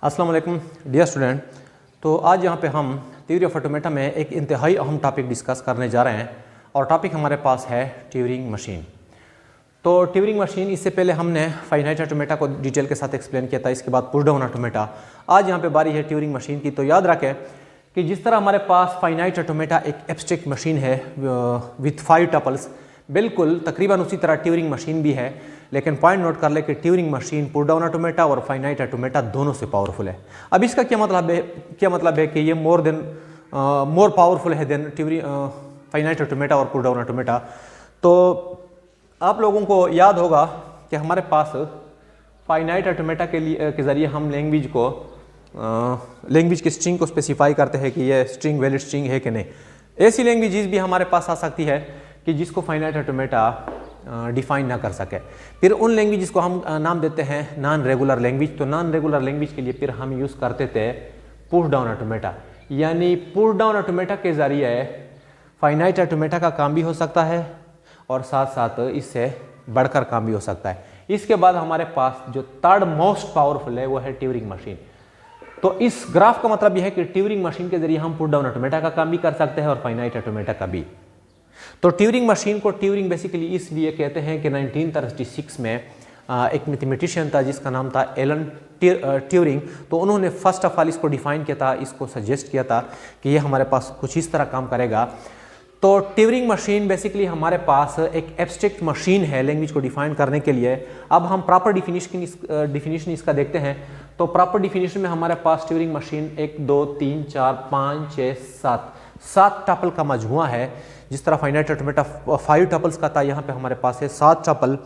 अस्सलाम वालेकुम dear student. तो आज यहाँ पे हम थ्योरी ऑफ ऑटोमेटा में एक इंतहाई अहम टॉपिक डिस्कस करने जा रहे हैं और टॉपिक हमारे पास है ट्यूरिंग मशीन। तो ट्यूरिंग मशीन, इससे पहले हमने फाइनाइट ऑटोमेटा को डिटेल के साथ एक्सप्लेन किया था, इसके बाद पुश डाउन ऑटोमेटा। आज यहाँ पे बारी है ट्यूरिंग मशीन की। तो याद रखें कि जिस तरह हमारे पास फाइनाइट ऑटोमेटा एक एब्स्ट्रैक्ट मशीन है विथ 5 टपल्स, बिल्कुल तकरीबन उसी तरह ट्यूरिंग मशीन भी है। लेकिन पॉइंट नोट कर ले कि Turing machine push down automata और फाइनाइट ऑटोमेटा दोनों से पावरफुल है। अब इसका क्या मतलब है कि ये मोर पावरफुल है देन ट्यूरिंग फाइनाइट ऑटोमेटा और पुश डाउन ऑटोमेटा। तो आप लोगों को याद होगा कि हमारे पास फाइनाइट ऑटोमेटा के ज़रिए हम लैंग्वेज की स्ट्रिंग को स्पेसिफाई करते हैं कि ये स्ट्रिंग वैलिड स्ट्रिंग है कि नहीं। ऐसी लैंग्वेजेस भी हमारे पास आ सकती है कि जिसको फाइनाइट ऑटोमेटा डिफाइन ना कर सके। फिर उन लैंग्वेजेस को हम नाम देते हैं नॉन रेगुलर लैंग्वेज। तो नॉन रेगुलर लैंग्वेज के लिए फिर हम यूज़ करते थे पुश डाउन ऑटोमेटा, यानी पुश डाउन ऑटोमेटा के ज़रिए फाइनाइट ऑटोमेटा का काम भी हो सकता है और साथ साथ इससे बढ़कर काम भी हो सकता है। इसके बाद हमारे पास जो थर्ड मोस्ट पावरफुल है वो है ट्यूरिंग मशीन। तो इस ग्राफ का मतलब यह है कि ट्यूरिंग मशीन के जरिए हम पुश डाउन ऑटोमेटा का काम भी कर सकते हैं और फाइनाइट ऑटोमेटा का भी। तो ट्यूरिंग मशीन को ट्यूरिंग बेसिकली इसलिए कहते हैं कि 1936 में एक मैथमेटिशियन था जिसका नाम था एलन ट्यूरिंग। तो उन्होंने फर्स्ट ऑफ ऑल इसको डिफाइन किया था, इसको सजेस्ट किया था कि ये हमारे पास कुछ इस तरह काम करेगा। तो ट्यूरिंग मशीन बेसिकली हमारे पास एक एब्स्ट्रैक्ट मशीन है लैंग्वेज को डिफाइन करने के लिए। अब हम प्रॉपर डिफिनीशन इसका देखते हैं। तो प्रॉपर डिफिनीशन में हमारे पास ट्यूरिंग मशीन 1 2 3 4 5 6 7 टपल का मजमुआ है। जिस तरह फाइनाइट ऑटोमेटा 5 टपल्स का था, यहाँ पे हमारे पास है 7 टपल।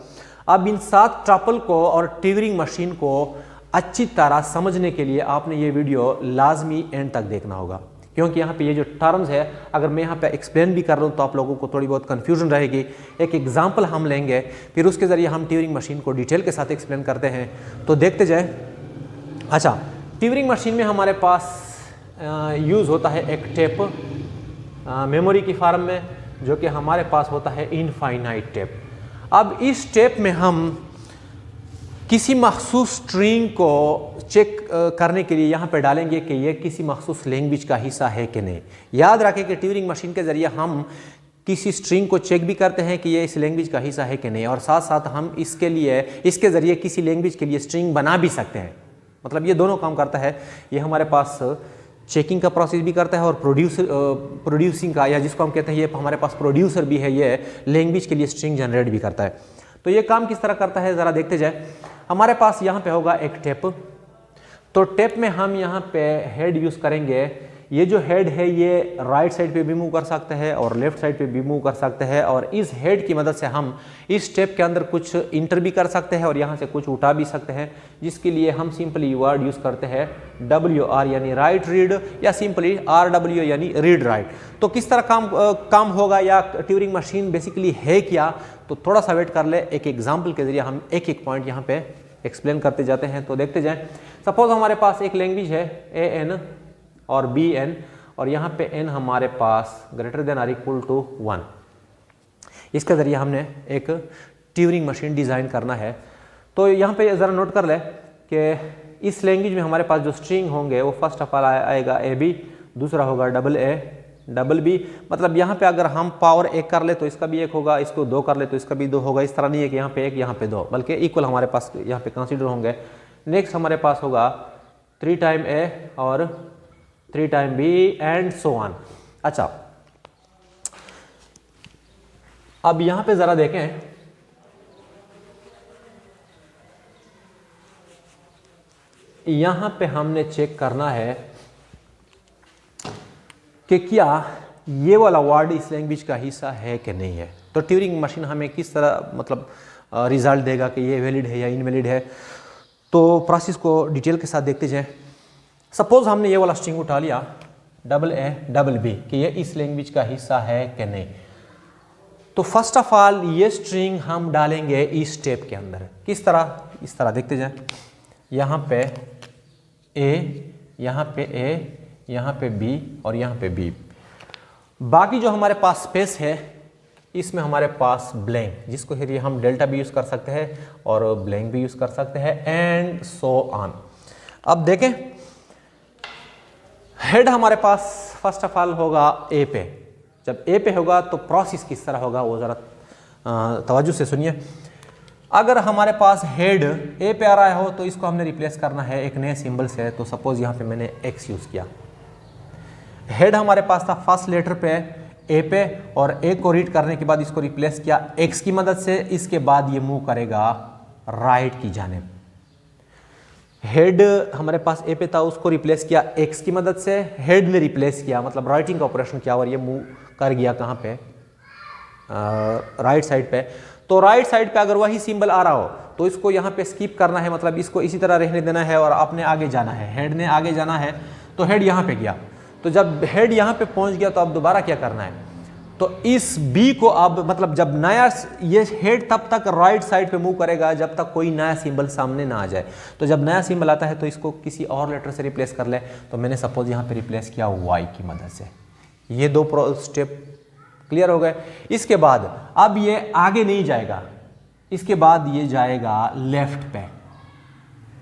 अब इन 7 टपल को और ट्यूरिंग मशीन को अच्छी तरह समझने के लिए आपने ये वीडियो लाजमी एंड तक देखना होगा, क्योंकि यहाँ पे ये जो टर्म्स है अगर मैं यहाँ पे एक्सप्लेन भी कर रहा हूँ तो आप लोगों को थोड़ी बहुत कन्फ्यूजन रहेगी। एक एग्जाम्पल हम लेंगे, फिर उसके ज़रिए हम ट्यूरिंग मशीन को डिटेल के साथ एक्सप्लेन करते हैं। तो देखते जाएँ। अच्छा, ट्यूरिंग मशीन में हमारे पास यूज़ होता है एक टेप मेमोरी की फॉर्म में, जो कि हमारे पास होता है इनफाइनाइट टेप। अब इस टेप में हम किसी मखसूस स्ट्रिंग को चेक करने के लिए यहाँ पे डालेंगे कि ये किसी मखसूस लैंग्वेज का हिस्सा है कि नहीं। याद रखें कि ट्यूरिंग मशीन के ज़रिए हम किसी स्ट्रिंग को चेक भी करते हैं कि ये इस लैंग्वेज का हिस्सा है कि नहीं, और साथ साथ हम इसके ज़रिए किसी लैंग्वेज के लिए स्ट्रिंग बना भी सकते हैं। मतलब ये दोनों काम करता है। ये हमारे पास चेकिंग का प्रोसेस भी करता है और प्रोड्यूसिंग का, या जिसको हम कहते हैं ये हमारे पास प्रोड्यूसर भी है, ये लैंग्वेज के लिए स्ट्रिंग जनरेट भी करता है। तो ये काम किस तरह करता है ज़रा देखते जाए। हमारे पास यहाँ पे होगा एक टेप। तो टेप में हम यहाँ पे हेड यूज़ करेंगे। ये जो हेड है ये राइट साइड पे भी मूव कर सकते हैं और लेफ्ट साइड पे भी मूव कर सकते हैं, और इस हेड की मदद से हम इस टेप के अंदर कुछ इंटर भी कर सकते हैं और यहाँ से कुछ उठा भी सकते हैं, जिसके लिए हम सिंपली वर्ड यूज़ करते हैं WR यानी राइट रीड, या सिंपली RW यानी रीड राइट। तो किस तरह काम होगा या ट्यूरिंग मशीन बेसिकली है क्या, तो थोड़ा सा वेट कर ले। एक एग्जाम्पल के जरिए हम एक एक पॉइंट यहाँ पे एक्सप्लेन करते जाते हैं। तो देखते जाएँ। सपोज हमारे पास एक लैंग्वेज है AN और BN, और यहाँ पे n हमारे पास greater than or equal to 1। इसके ज़रिए हमने एक ट्यूरिंग मशीन डिज़ाइन करना है। तो यहाँ पे ज़रा नोट कर ले कि इस लैंग्वेज में हमारे पास जो स्ट्रिंग होंगे वो फर्स्ट ऑफ ऑल आएगा AB, दूसरा होगा AA, मतलब यहाँ पे अगर हम पावर 1 कर ले तो इसका भी 1 होगा, इसको 2 कर ले तो इसका भी 2 होगा। इस तरह नहीं है कि यहाँ पे 1 यहाँ पे 2, बल्कि इक्वल हमारे पास यहाँ पे कंसिडर होंगे। नेक्स्ट हमारे पास होगा 3 टाइम A और 3 time B and so on. अच्छा, अब यहां पे जरा देखें। यहां पे हमने चेक करना है कि क्या ये वाला वर्ड इस लैंग्वेज का हिस्सा है कि नहीं है। तो ट्यूरिंग मशीन हमें किस तरह मतलब रिजल्ट देगा कि ये वैलिड है या इनवैलिड है। तो प्रोसेस को डिटेल के साथ देखते जाएं। सपोज हमने ये वाला स्ट्रिंग उठा लिया AA कि ये इस लैंग्वेज का हिस्सा है कि नहीं। तो फर्स्ट ऑफ ऑल ये स्ट्रिंग हम डालेंगे इस टेप के अंदर। किस तरह, इस तरह देखते जाएं। यहाँ पे A, यहाँ पे A, यहाँ पे B और यहाँ पे B। बाकी जो हमारे पास स्पेस है इसमें हमारे पास ब्लैंक, जिसको फिर हम डेल्टा भी यूज़ कर सकते हैं और ब्लैंक भी यूज़ कर सकते हैं एंड सो ऑन। अब देखें, हेड हमारे पास फर्स्ट ऑफ ऑल होगा ए पे। जब ए पे होगा तो प्रोसेस किस तरह होगा वो ज़रा तवज्जो से सुनिए। अगर हमारे पास हेड ए पे आ रहा हो तो इसको हमने रिप्लेस करना है एक नए सिंबल से। तो सपोज यहाँ पे मैंने एक्स यूज़ किया। हेड हमारे पास था फर्स्ट लेटर पे ए पे, और ए को रीड करने के बाद इसको रिप्लेस किया एक्स की मदद से। इसके बाद ये मूव करेगा राइट की जानिब। हेड हमारे पास ए पे था, उसको रिप्लेस किया एक्स की मदद से। हेड ने रिप्लेस किया, मतलब राइटिंग का ऑपरेशन किया, और ये मूव कर गया कहाँ पे, राइट साइड पे। तो राइट साइड पे अगर वही सिंबल आ रहा हो तो इसको यहाँ पे स्किप करना है, मतलब इसको इसी तरह रहने देना है और अपने आगे जाना है। हेड ने आगे जाना है तो हेड यहाँ पे गया। तो जब हेड यहाँ पे पहुँच गया तो अब दोबारा क्या करना है, तो इस बी को अब मतलब जब नया, ये हेड तब तक राइट साइड पे मूव करेगा जब तक कोई नया सिंबल सामने ना आ जाए। तो जब नया सिंबल आता है तो इसको किसी और लेटर से रिप्लेस कर ले। तो मैंने सपोज यहाँ पे रिप्लेस किया वाई की मदद से। ये दो स्टेप क्लियर हो गए। इसके बाद अब ये आगे नहीं जाएगा, इसके बाद ये जाएगा लेफ्ट पे।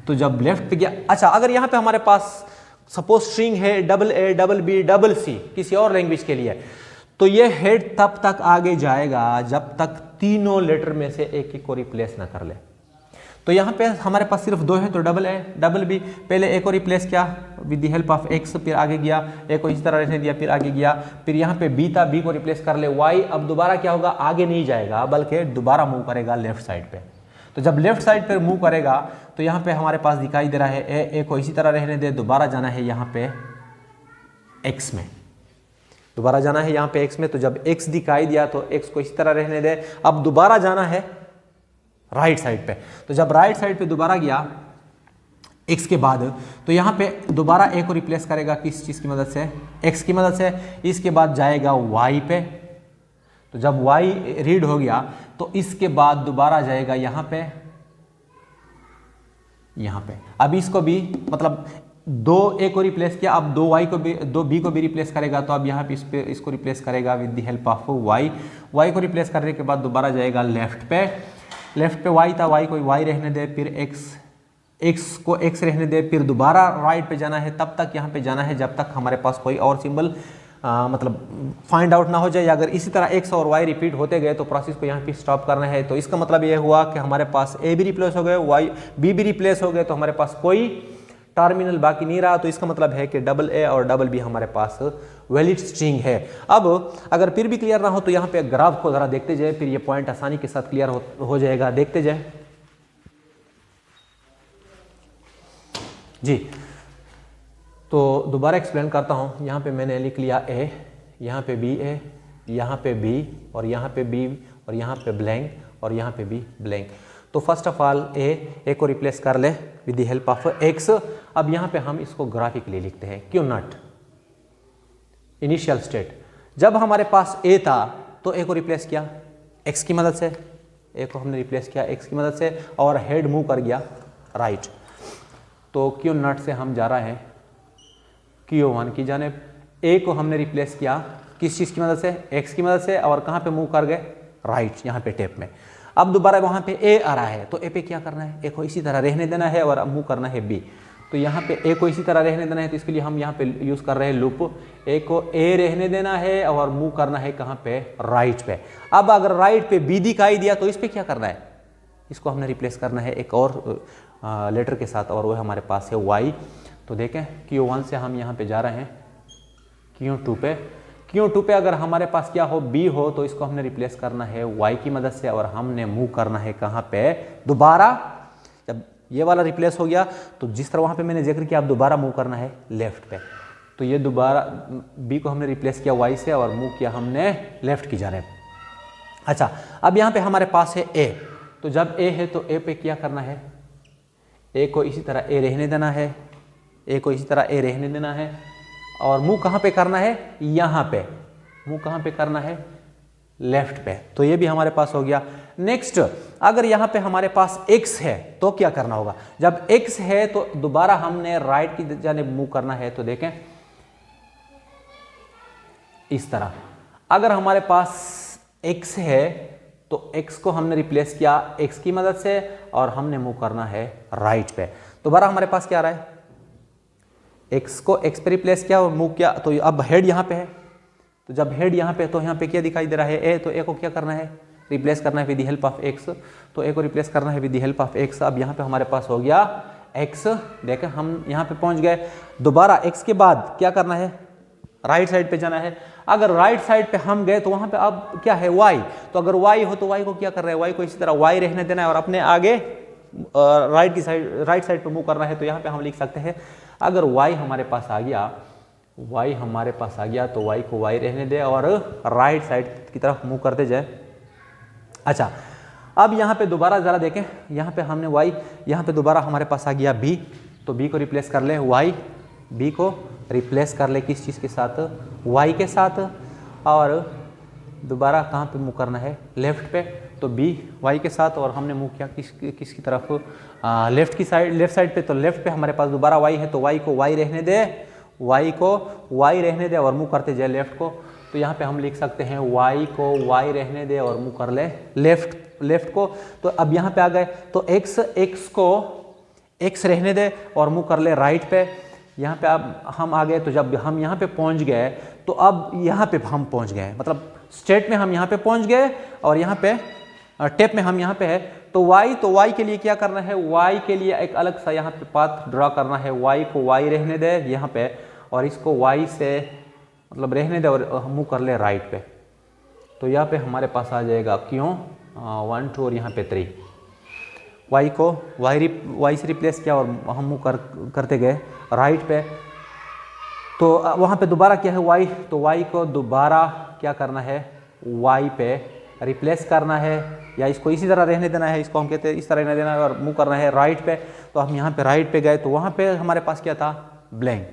तो जब लेफ्ट पे गया, अच्छा अगर यहाँ पे हमारे पास सपोज स्ट्रिंग है double A double B double C किसी और लैंग्वेज के लिए, तो ये हेड तब तक आगे जाएगा जब तक तीनों लेटर में से एक एक को रिप्लेस ना कर ले। तो यहाँ पे हमारे पास सिर्फ दो है, तो डबल ए डबल बी, पहले ए को रिप्लेस किया with the help of x, फिर आगे गया, ए को इस तरह रहने दिया, फिर आगे गया। फिर यहाँ पे बी था, बी को रिप्लेस कर ले वाई। अब दोबारा क्या होगा, आगे नहीं जाएगा बल्कि दोबारा मूव करेगा लेफ्ट साइड पे। तो जब लेफ्ट साइड पर मूव करेगा तो यहाँ पे हमारे पास दिखाई दे रहा है ए को इसी तरह रहने दे, दोबारा जाना है यहाँ पे एक्स में, दोबारा जाना है यहाँ पे एक्स में। तो जब एक्स दिखाई दिया तो एक्स को इसी तरह रहने दे। अब दोबारा जाना है राइट साइड पे। तो जब राइट साइड पे दोबारा गया एक्स के बाद, तो यहाँ पे दोबारा ए को रिप्लेस करेगा किस चीज़ की मदद से, एक्स की मदद से। इसके बाद जाएगा वाई पे। तो जब वाई रीड हो गया तो इसके बाद दोबारा जाएगा यहाँ पे, यहाँ पे। अब इसको भी मतलब दो ए को रिप्लेस किया, अब दो वाई को भी, दो बी को भी रिप्लेस करेगा। तो अब यहाँ पे इसको रिप्लेस करेगा with the help of Y. Y को रिप्लेस करने के बाद दोबारा जाएगा लेफ्ट पे। लेफ्ट पे वाई था, वाई को वाई रहने दे, फिर एक्स को एक्स रहने दे, फिर दोबारा राइट पे जाना है। तब तक यहाँ पे जाना है जब तक हमारे पास कोई और सिंबल मतलब फाइंड आउट ना हो जाए। अगर इसी तरह एक्स और वाई रिपीट होते गए तो प्रोसेस को यहाँ पे स्टॉप करना है। तो इसका मतलब ये हुआ कि हमारे पास ए भी रिप्लेस हो गए, वाई बी भी रिप्लेस हो गए, तो हमारे पास कोई टर्मिनल बाकी नहीं रहा। तो इसका मतलब है कि डबल ए और डबल बी हमारे पास वैलिड स्ट्रिंग है। अब अगर फिर भी क्लियर ना हो तो यहाँ पे ग्राफ को ज़रा देखते जाए, फिर ये पॉइंट आसानी के साथ क्लियर हो जाएगा। देखते जाए जी। तो दोबारा एक्सप्लेन करता हूँ। यहाँ पे मैंने लिख लिया ए, यहाँ पे बी ए, यहाँ पे बी, और यहाँ पे बी, और यहाँ पे ब्लैंक, और यहाँ पे बी ब्लैंक। तो फर्स्ट ऑफ ऑल ए को रिप्लेस कर ले with the help of x. अब यहाँ पे हम इसको ग्राफिकली लिखते हैं, क्यों नॉट। इनिशियल स्टेट, जब हमारे पास ए था तो ए को रिप्लेस किया एक्स की मदद से, ए को हमने रिप्लेस किया एक्स की मदद से, और हेड मूव कर गया राइट। तो क्यों नॉट से हम जा रहे हैं Q1 की जानिब। ए को हमने रिप्लेस किया किस चीज़ की मदद से, एक्स की मदद से, और कहाँ पे मूव कर गए राइट, यहाँ पे टेप में। अब दोबारा वहाँ पे ए आ रहा है तो ए पे क्या करना है, ए को इसी तरह रहने देना है और अब मूव करना है बी। तो यहाँ पे ए को इसी तरह रहने देना है, तो इसके लिए हम यहाँ पे यूज़ कर रहे हैं लूप। ए को ए रहने देना है और मूव करना है कहाँ पे, राइट पे। अब अगर राइट पे बी दिखाई दिया तो इस पर क्या करना है, इसको हमने रिप्लेस करना है एक और लेटर के साथ, और वो हमारे पास है वाई। तो देखें Q1 से हम यहाँ पे जा रहे हैं Q2 पे। Q2 पे अगर हमारे पास क्या हो, बी हो, तो इसको हमने रिप्लेस करना है वाई की मदद से, और हमने मूव करना है कहाँ पे, दोबारा। जब ये वाला रिप्लेस हो गया तो जिस तरह वहाँ पे मैंने जिक्र किया, अब दोबारा मूव करना है लेफ्ट पे। तो ये दोबारा बी को हमने रिप्लेस किया वाई से और मूव किया हमने लेफ्ट की जानिब। अच्छा, अब यहाँ पे हमारे पास है ए। तो जब ए है तो ए पे क्या करना है, ए को इसी तरह ए रहने देना है, ए को इसी तरह ए रहने देना है, और मूव कहाँ पे करना है, यहाँ पे। मूव कहाँ पे करना है, लेफ्ट पे। तो ये भी हमारे पास हो गया। नेक्स्ट, अगर यहाँ पे हमारे पास x है तो क्या करना होगा, जब x है तो दोबारा हमने राइट की जानिब मूव करना है। तो देखें इस तरह, अगर हमारे पास x है तो x को हमने रिप्लेस किया x की मदद से, और हमने मूव करना है राइट पे। दोबारा हमारे पास क्या आ रहा है, x को x पे रिप्लेस किया और मूव किया, तो अब हेड यहाँ पे है, तो जब हेड यहाँ पे तो यहाँ पे क्या दिखाई दे रहा है, a, तो a को क्या करना है, रिप्लेस करना है with the help of x, तो a को रिप्लेस करना है with the help of x। अब यहाँ पे हमारे पास हो गया x, देखें हम यहाँ पे पहुँच गए। दोबारा x के बाद क्या करना है, राइट साइड पे जाना है। अगर राइट साइड पे हम गए तो वहाँ पे अब क्या है y, तो अगर y हो तो y को क्या कर रहा है, y को इसी तरह y रहने देना है और अपने आगे राइट साइड पे मूव करना है। तो यहाँ पे हम लिख सकते हैं अगर y हमारे पास आ गया, y हमारे पास आ गया तो y को y रहने दे और राइट साइड की तरफ मूव करते जाए। अच्छा, अब यहाँ पे दोबारा ज़रा देखें, यहाँ पे हमने y, यहाँ पे दोबारा हमारे पास आ गया b, तो b को रिप्लेस कर ले, y b को रिप्लेस कर ले किस चीज़ के साथ, y के साथ, और दोबारा कहाँ पे मूव करना है, लेफ़्ट पे, तो b y के साथ, और हमने मूव किया किसकी तरफ, लेफ्ट साइड पे, तो लेफ्ट पे हमारे पास दोबारा y है तो y को y रहने दे, y को y रहने दे और मूव करते जाए लेफ्ट को। तो यहाँ पे हम लिख सकते हैं y को y रहने दे और मूव कर ले लेफ्ट को। तो अब यहाँ पे आ गए तो x को x रहने दे और मूव कर ले राइट पे। यहाँ पे अब हम आ गए, तो जब हम यहाँ पे पहुँच गए तो अब यहाँ पे हम पहुँच गए, मतलब स्टेट में हम यहाँ पे पहुँच गए और यहाँ पे टेप में हम यहाँ पे है। तो y के लिए क्या करना है, y के लिए एक अलग सा यहाँ पे पाथ ड्रा करना है, y को y रहने दे यहाँ पे और इसको y से मतलब रहने दे और मूव कर ले राइट पे। तो यहाँ पे हमारे पास आ जाएगा क्यों 1 2 और यहाँ पे 3, y को y से रिप्लेस किया और हम मूव करते गए राइट पे। तो वहाँ पे दोबारा क्या है y, तो y को दोबारा क्या करना है, y पे रिप्लेस करना है या इसको इसी तरह रहने देना है, इसको हम कहते हैं इस तरह रहने देना है और मूव करना है राइट पे। तो हम यहाँ पे राइट पे गए तो वहाँ पे हमारे पास क्या था, ब्लैंक।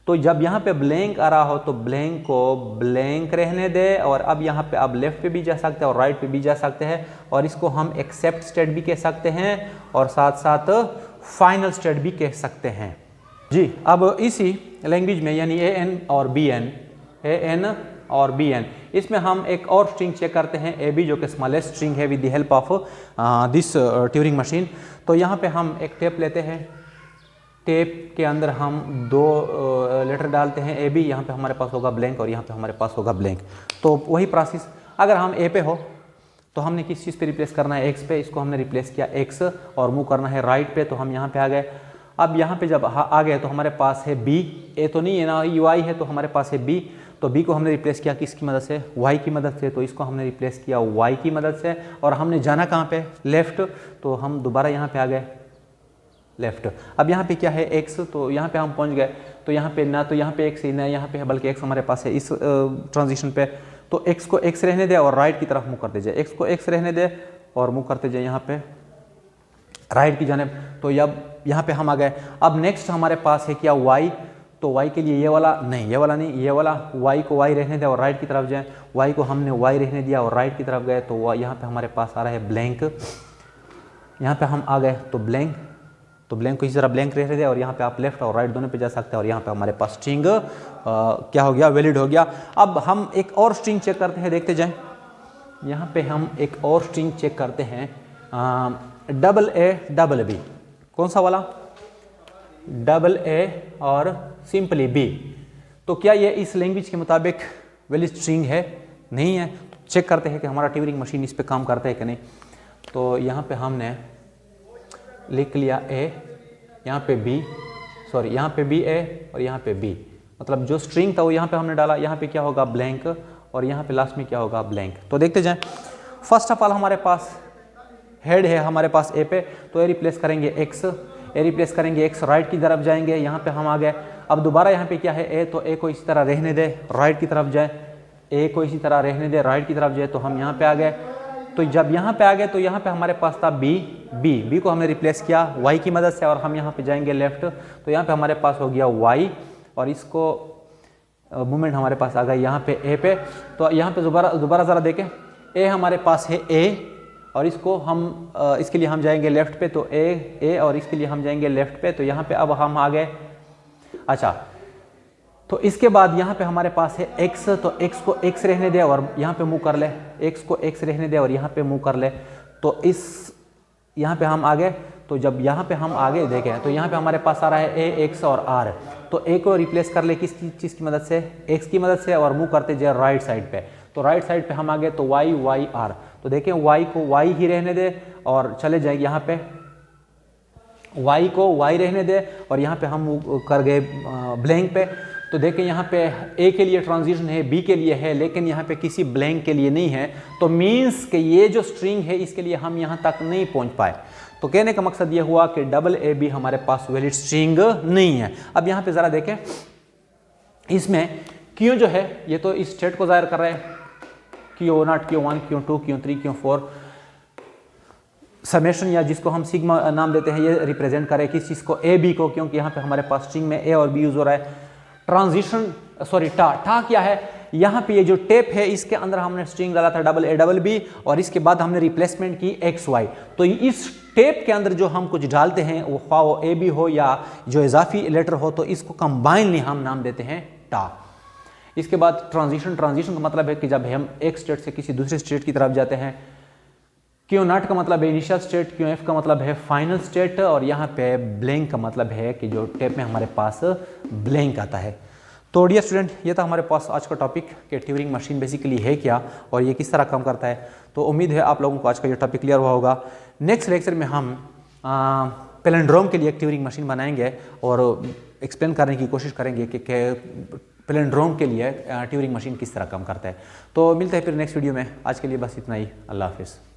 तो जब यहाँ पे ब्लैंक आ रहा हो तो ब्लैंक को ब्लैंक रहने दे और अब यहाँ पे आप लेफ्ट पे भी जा सकते हैं और राइट पे भी जा सकते हैं और इसको हम एक्सेप्ट स्टेट भी कह सकते हैं और साथ साथ फाइनल स्टेट भी कह सकते हैं जी। अब इसी लैंग्वेज में यानी an और bn, इसमें हम एक और स्ट्रिंग चेक करते हैं ab, जो कि स्मॉलेस्ट स्ट्रिंग है with the help of this Turing machine. तो यहाँ पे हम एक टेप लेते हैं, टेप के अंदर हम 2 लेटर डालते हैं ab, यहाँ पे हमारे पास होगा ब्लैंक और यहाँ पे हमारे पास होगा ब्लैंक। तो वही प्रोसेस अगर हम a पे हो तो हमने किस चीज़ पे रिप्लेस करना है, x पे, इसको हमने रिप्लेस किया x और मूव करना है राइट पे। तो हम यहाँ पे आ गए। अब यहाँ पे जब आ गए तो हमारे पास है b, a तो नहीं है ना, y है, तो हमारे पास है b। तो b को हमने रिप्लेस किया किसकी मदद से, y की मदद से, तो इसको हमने रिप्लेस किया y की मदद से और हमने जाना कहाँ पे, लेफ़्ट। तो हम दोबारा यहाँ पे आ गए लेफ़्ट। अब यहाँ पे क्या है x, तो यहाँ पे हम पहुँच गए। तो यहाँ पे ना तो यहाँ पे x ना यहाँ पे है, बल्कि x हमारे पास है इस ट्रांजिशन पे। तो x को x रहने दे और राइट की तरफ मूव करते जाए, x को x रहने दे और मूव करते जाए यहाँ पे राइट की जानिब। तो यहाँ पे हम आ गए। अब नेक्स्ट हमारे पास है क्या, y। तो y के लिए ये वाला नहीं, ये वाला नहीं, ये वाला, y को y रहने दे और राइट की तरफ जाए। y को हमने y रहने दिया और राइट की तरफ गए। तो यहाँ पे हमारे पास आ रहा है ब्लैंक। यहाँ पे हम आ गए तो ब्लैंक, तो ब्लैंक को इसी तरह ब्लैंक रहने दे और यहाँ पे आप लेफ्ट और राइट दोनों पे जा सकते हैं और यहाँ पे हमारे पास स्ट्रिंग क्या हो गया, वैलिड हो गया। अब हम एक और स्ट्रिंग चेक करते हैं, देखते जाएं। यहाँ पे हम एक और स्ट्रिंग चेक करते हैं, AA B। कौन सा वाला, AA और सिंपली B। तो क्या ये इस लैंग्वेज के मुताबिक वैलिड स्ट्रिंग है, नहीं है। तो चेक करते हैं कि हमारा ट्यूरिंग मशीन इस पे काम करता है कि नहीं। तो यहाँ पे हमने लिख लिया A, यहाँ पे B, सॉरी यहाँ पे B A और यहाँ पे B, मतलब जो स्ट्रिंग था वो यहाँ पे हमने डाला। यहाँ पे क्या होगा, ब्लैंक, और यहाँ पे लास्ट में क्या होगा, ब्लैंक। तो देखते जाएं। फर्स्ट ऑफ ऑल हमारे पास हेड है हमारे पास A पे, तो ए रिप्लेस करेंगे x, ए रिप्लेस करेंगे x, राइट की तरफ जाएंगे। यहाँ पे हम आ गए। अब दोबारा यहाँ पे क्या है A, तो A को इसी तरह रहने दे, राइट की तरफ जाए, A को इसी तरह रहने दे, राइट की तरफ जाए। तो हम यहाँ पे आ गए। तो जब यहाँ पे आ गए तो यहाँ पे हमारे पास था B को हमने रिप्लेस किया y की मदद से और हम यहाँ पे जाएंगे लेफ्ट। तो यहाँ पे हमारे पास हो गया y और इसको मूवमेंट हमारे पास आ गया यहाँ पे A पे। तो यहाँ पे दोबारा ज़रा देखें, A हमारे पास है A और इसको हम इसके लिए हम जाएंगे लेफ़्ट पे। तो A और इसके लिए हम जाएंगे लेफ़्ट पे। तो यहाँ पे अब हम आ गए। अच्छा, तो इसके बाद यहाँ पे हमारे पास है x, तो x को x रहने दे और यहाँ पे मूव कर ले, x को x रहने दे और यहाँ पे मूव कर ले। तो इस यहाँ पे हम आ गए। तो जब यहाँ पे हम आगे देखें तो यहाँ पे हमारे पास आ रहा है a, x और r। तो ए को रिप्लेस कर ले किस चीज़ की मदद से, एक्स की मदद से, और मूव करते जाए राइट साइड पे। तो राइट साइड पे हम आ गए तो वाई वाई आर, तो देखें वाई को वाई ही रहने दे और चले जाएंगे यहाँ पे वाई को वाई रहने दे, और यहाँ पे हम कर गए ब्लैंक पे। तो देखें यहाँ पे ए के लिए ट्रांजिशन है, बी के लिए है, लेकिन यहाँ पे किसी ब्लैंक के लिए नहीं है। तो मीन्स कि ये जो स्ट्रिंग है इसके लिए हम यहाँ तक नहीं पहुँच पाए। तो कहने का मकसद ये हुआ कि डबल ए बी हमारे पास वैलिड स्ट्रिंग नहीं है। अब यहाँ पे ज़रा देखें, इसमें क्यों जो है ये तो इस स्टेट को ज़ाहिर कर रहा है, Q0, Q1, Q2, Q3, Q4 summation, या जिसको हम सिग्मा नाम देते हैं, ये रिप्रेजेंट करे किस चीज़ को, ए बी को, क्योंकि यहाँ पे हमारे पास स्ट्रिंग में ए और बी यूज़ हो रहा है। ट्रांजिशन सॉरी टा क्या है, यहाँ पे ये जो टेप है इसके अंदर हमने स्ट्रिंग डाला था डबल ए डबल बी, और इसके बाद हमने रिप्लेसमेंट की एक्स वाई। तो इस टेप के अंदर जो हम कुछ डालते हैं वो ख्वाह वो ए बी हो या जो इजाफी लेटर हो, तो इसको कंबाइनली हम नाम देते हैं टा। इसके बाद ट्रांजिशन का मतलब है कि जब हम एक स्टेट से किसी दूसरे स्टेट की तरफ जाते हैं। Q0 का मतलब है इनिशियल स्टेट, QF का मतलब है फाइनल स्टेट, और यहाँ पे ब्लैंक का मतलब है कि जो टेप में हमारे पास ब्लैंक आता है। तो डियर स्टूडेंट, ये था हमारे पास आज का टॉपिक कि ट्यूरिंग मशीन बेसिकली है क्या और ये किस तरह काम करता है। तो उम्मीद है आप लोगों को आज का ये टॉपिक क्लियर हुआ होगा। नेक्स्ट लेक्चर में हम पैलिंड्रोम के लिए एक ट्यूरिंग मशीन बनाएंगे और एक्सप्लेन करने की कोशिश करेंगे कि पैलिंड्रोम के लिए ट्यूरिंग मशीन किस तरह काम करता है। तो मिलते हैं फिर नेक्स्ट वीडियो में। आज के लिए बस इतना ही। अल्लाह हाफिज़।